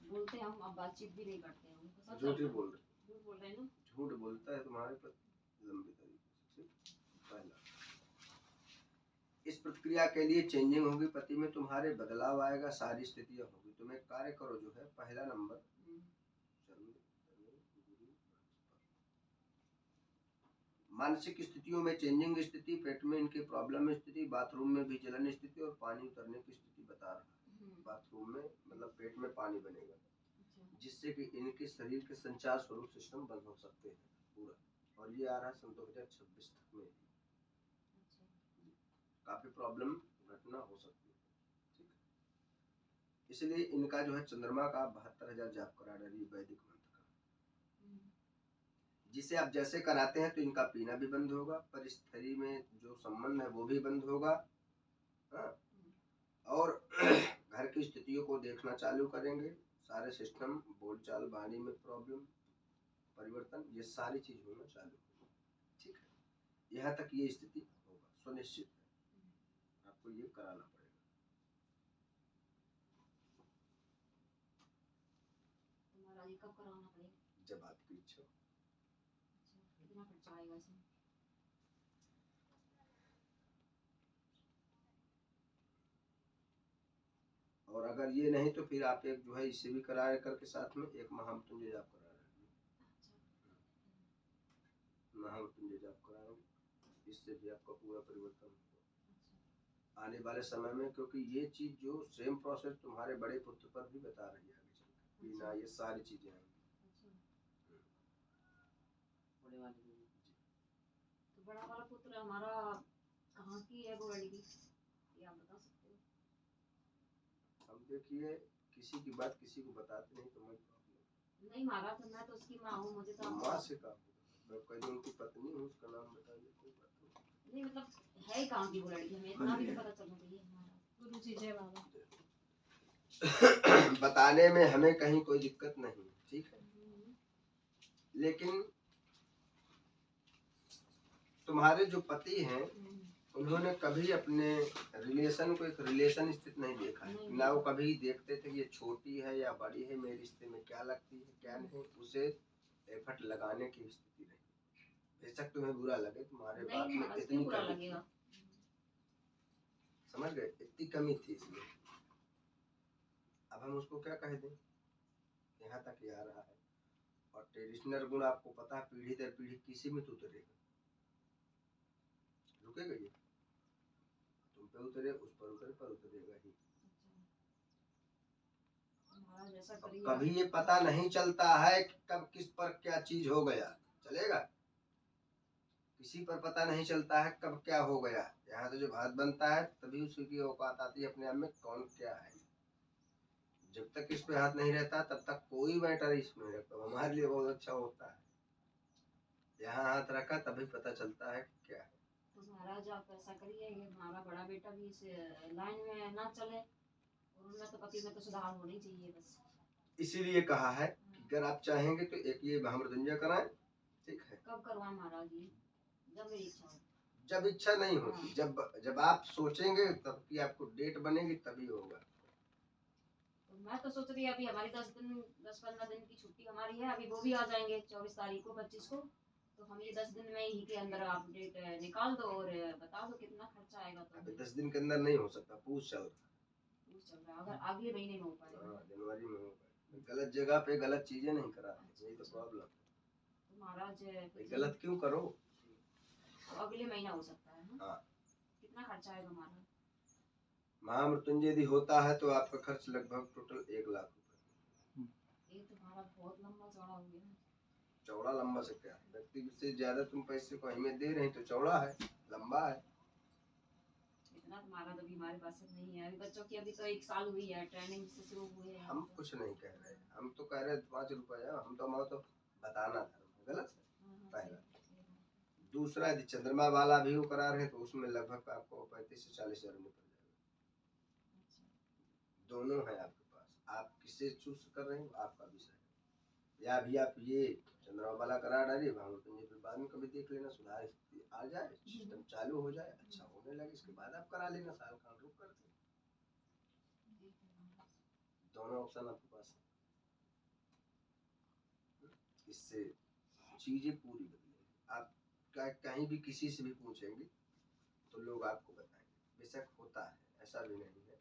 बोलते हैं हम, अब बातचीत भी नहीं करते हैं, उनको सब झूठ ही बोल रहे, झूठ बोल रहे हैं ना। झूठ बोलता है तुम्हारे पति लंबे तरीके से। पहला, इस प्रक्रिया के लिए चेंजिंग होगी, पति में तुम्हारे बदलाव आएगा, सारी स्थितियां होगी। तुम एक कार्य करो जो है, पहला नंबर, मानसिक स्थितियों में चेंजिंग स्थिति, पेट में इनकी प्रॉब्लम स्थिति, बाथरूम में भी जलन स्थिति और पानी उतरने की स्थिति बता रहा है। बाथरूम में मतलब पेट में पानी बनेगा, जिससे कि इनके शरीर के संचार स्वरूप सिस्टम बंद हो सकते हैं पूरा। और ये आ रहा है सन 2026 तक में, काफी प्रॉब्लम घटना हो सकती है। ठीक है, इसलिए इनका जो है चंद्रमा का 72,000 जाप करा डालिए वैदिक मंत्र का, जिसे आप जैसे कराते हैं तो इनका पीना भी बंद होगा, परिस्थिति में जो संबंध है वो भी बंद होगा। हाँ? और घर की स्थितियों को देखना चालू करेंगे, सारे सिस्टम, बोलचाल, वाणी में प्रॉब्लम, परिवर्तन, ये सारी चीज होना चालू होगी। ठीक है, यहाँ तक ये स्थिति होगा, सुनिश्चित है, आपको ये कराना पड़ेगा। तुम्हारा ये कब कराना पड़ेगा? जब आपकी इच्छा हो। कितना खर्चा आएगा इसमें? और अगर ये नहीं तो फिर आप एक जो है इससे भी करा करके साथ में एक महामृत्युंजय जाप करा रहे हैं, महामृत्युंजय जाप करा रहे हैं, इससे भी आपका पूरा परिवर्तन होगा आने वाले समय में। क्योंकि ये चीज जो सेम प्रोसेस तुम्हारे बड़े पुत्र पर भी बता रही है आगे चलकर, पीना, ये सारी चीजें आएंगी। तो बड़ा वाला पुत्र हमारा कहाँ की है वो लड़की, ये आप बता सकते हो? हम देखिए किसी की बात किसी को बताते नहीं, तो मैं नहीं महाराज, मैं तो उसकी माँ हूँ, मुझे तो माँ से कहा, मैं कहीं उनकी पत्नी हूँ, उसका नाम बताइए, कोई बात नहीं, मतलब है ही कहाँ की वो लड़की, हमें इतना भी तो पता चलना चाहिए महाराज। गुरु जी जय बाबा। बताने में हमें कहीं कोई दिक्कत नहीं, ठीक है, लेकिन तुम्हारे जो पति हैं उन्होंने कभी अपने रिलेशन को एक रिलेशन स्थित नहीं देखा है ना, वो कभी देखते थे कि ये छोटी है या बड़ी है, मेरे रिश्ते में क्या लगती है क्या नहीं, उसे एफर्ट लगाने की स्थिति नहीं। बेशक तुम्हें बुरा लगे, तुम्हारे बात में इतनी कमी, समझ गए, इतनी कमी थी इसलिए। अब हम उसको क्या कह दें, यहाँ तक ही आ रहा है। और ट्रेडिशनल गुण आपको पता है पीढ़ी दर पीढ़ी किसी में तो उतरेगा, रुकेगा ये, तुम पे उतरे, उस पर उतरे, पर उतरेगा ही। कभी ये पता नहीं चलता है कि कब किस पर क्या चीज हो गया, चलेगा, किसी पर पता नहीं चलता है कब क्या हो गया। यहाँ तो जब हाथ बनता है तभी उसकी औकात आती है अपने आप में कौन क्या है। जब तक इस पे हाथ नहीं रहता तब तक कोई मैटर इसमें नहीं रखता, हमारे लिए बहुत अच्छा होता है। यहाँ हाथ रखा तभी पता चलता है क्या है। तो महाराज आप ऐसा करिए, ये हमारा बड़ा बेटा भी इस लाइन में ना चले, और उनमें तो पति में तो सुधार होनी चाहिए बस। इसीलिए कहा है कि अगर आप चाहेंगे तो एक ये महामृत्युंजय कराएं, ठीक है। कब करवाएं महाराज जी? जब मेरी इच्छा हो। जब इच्छा नहीं होती, जब आप सोचेंगे तब की आपको डेट बनेगी तभी होगा। तो मैं तो सोच रही है अभी हमारी 10-15 दिन की छुट्टी हमारी है, अभी वो भी आ जाएंगे 24 तारीख को 25 को, तो हम ये 10 दिन में ही के अंदर आप डेट निकाल दो और बता दो कितना खर्चा आएगा। तो अभी 10 दिन के अंदर नहीं हो सकता, पूछ चल रहा, अगर अगले महीने में हो पाएगा, जनवरी में हो पाएगा। गलत जगह पे गलत चीजें नहीं कराते, यही तो प्रॉब्लम। तो महाराज गलत क्यों करो, तो अगले महीना हो सकता है ना? हाँ। कितना खर्चा आएगा हमारा? महामृत्युंजय यदि होता है तो आपका खर्च लगभग टोटल 1 लाख रुपए। ये तो हमारा बहुत लंबा चौड़ा हो गया। चौड़ा लंबा से क्या, व्यक्ति से ज्यादा तुम पैसे को अहमियत दे रहे हैं तो चौड़ा है, लंबा है। इतना तुम्हारा तो भी हमारे पास नहीं है, अभी बच्चों की अभी तो 1 साल हुई है, ट्रेनिंग से शुरू हुए हैं। हम कुछ नहीं कह रहे, हम तो कह रहे 5 रुपया, हम तो हमारा तो बताना धर्म गलत है पहला। दूसरा यदि चंद्रमा वाला भी वो करा रहे तो उसमें लगभग आपको 35 से 40 हजार में पड़ जाएगा। दोनों है आपके पास, आप किसे चूज कर रहे हैं आपका विषय है। या भी आप ये चंद्रमा वाला करा डालिए, भावनात्मक फिर बाद में कभी देख लेना, सुधार आ जाए, सिस्टम चालू हो जाए, अच्छा होने लगे, इसके बाद आप करा लेना, साल खान रुक करके। दोनों ऑप्शन आपके पास है। इससे चीजें पूरी बदलेंगी। आप कहीं भी किसी से भी पूछेंगे तो लोग आपको बताएंगे। बेशक होता है, ऐसा भी नहीं है,